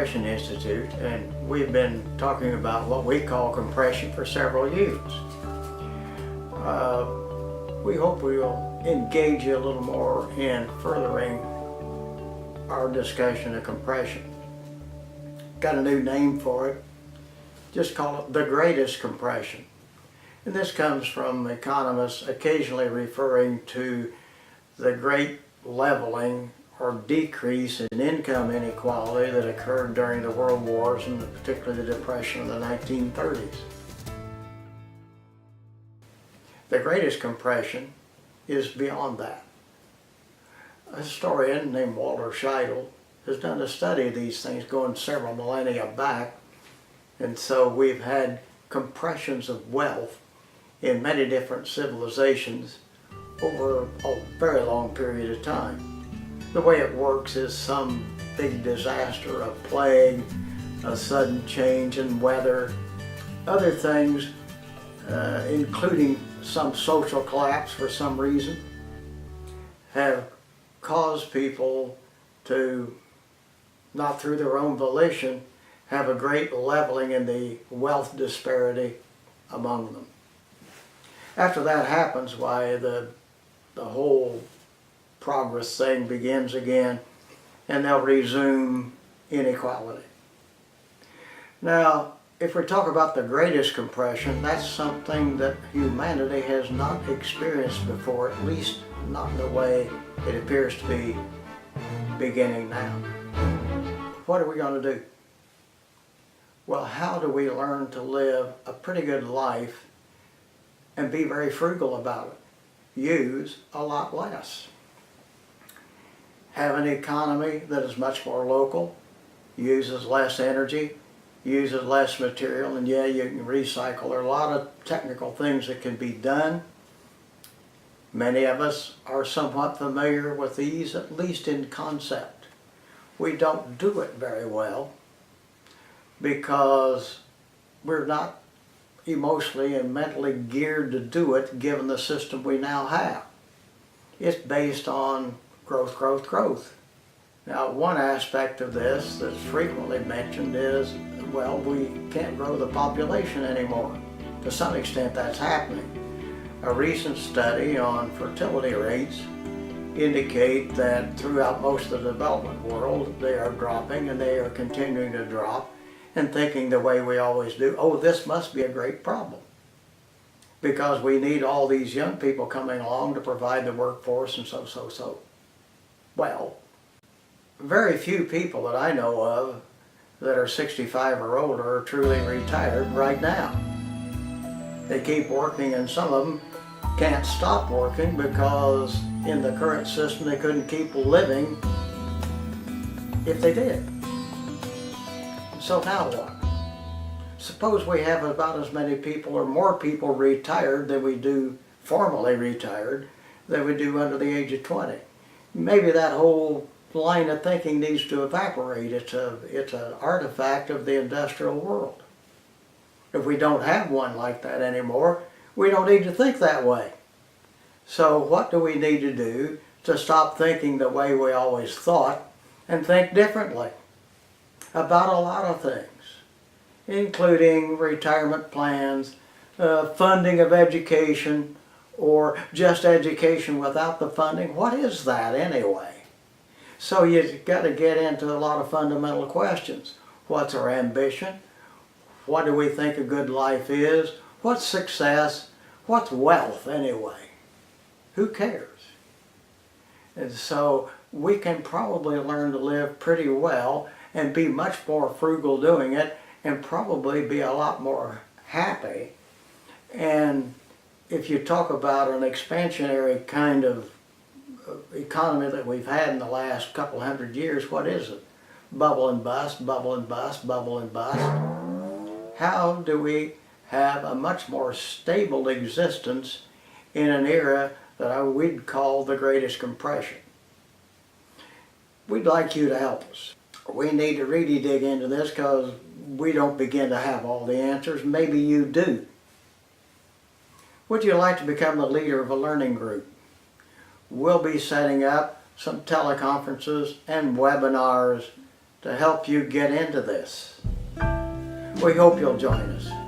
Compression Institute, and we've been talking about what we call compression for several years. We hope we will engage you a little more in furthering our discussion of compression. Got a new name for it. Just call it the greatest compression. And this comes from economists occasionally referring to the great leveling or decrease in income inequality that occurred during the World Wars and particularly the Depression of the 1930s. The greatest compression is beyond that. A historian named Scheidel has done a study of these things going several millennia back, and so we've had compressions of wealth in many different civilizations over a very long period of time. The way it works is some big disaster, a plague, a sudden change in weather, other things, including some social collapse for some reason, have caused people to, not through their own volition, have a great leveling in the wealth disparity among them. After that happens, why the whole progress thing begins again, and they'll resume inequality. Now, if we talk about the greatest compression, that's something that humanity has not experienced before, at least not in the way it appears to be beginning now. What are we going to do? Well, how do we learn to live a pretty good life and be very frugal about it? Use a lot less. Have an economy that is much more local, uses less energy, uses less material, and yeah, you can recycle. There are a lot of technical things that can be done. Many of us are somewhat familiar with these, at least in concept. We don't do it very well because we're not emotionally and mentally geared to do it given the system we now have. It's based on growth, growth, growth. Now, one aspect of this that's frequently mentioned is, well, we can't grow the population anymore. To some extent that's happening. A recent study on fertility rates indicate that throughout most of the development world they are dropping, and they are continuing to drop, and thinking the way we always do, oh, this must be a great problem because we need all these young people coming along to provide the workforce and so. Well, very few people that I know of that are 65 or older are truly retired right now. They keep working, and some of them can't stop working because in the current system they couldn't keep living if they did. So now what? Suppose we have about as many people or more people retired than we do formally retired than we do under the age of 20. Maybe that whole line of thinking needs to evaporate. It's an artifact of the industrial world. If we don't have one like that anymore, we don't need to think that way. So what do we need to do to stop thinking the way we always thought and think differently about a lot of things, including retirement plans, funding of education, or just education without the funding? What is that anyway? So you've got to get into a lot of fundamental questions. What's our ambition? What do we think a good life is? What's success? What's wealth anyway? Who cares? And so we can probably learn to live pretty well and be much more frugal doing it, and probably be a lot more happy. And if you talk about an expansionary kind of economy that we've had in the last couple hundred years, what is it? Bubble and bust, bubble and bust, bubble and bust. How do we have a much more stable existence in an era that we'd call the greatest compression? We'd like you to help us. We need to really dig into this because we don't begin to have all the answers. Maybe you do. Would you like to become the leader of a learning group? We'll be setting up some teleconferences and webinars to help you get into this. We hope you'll join us.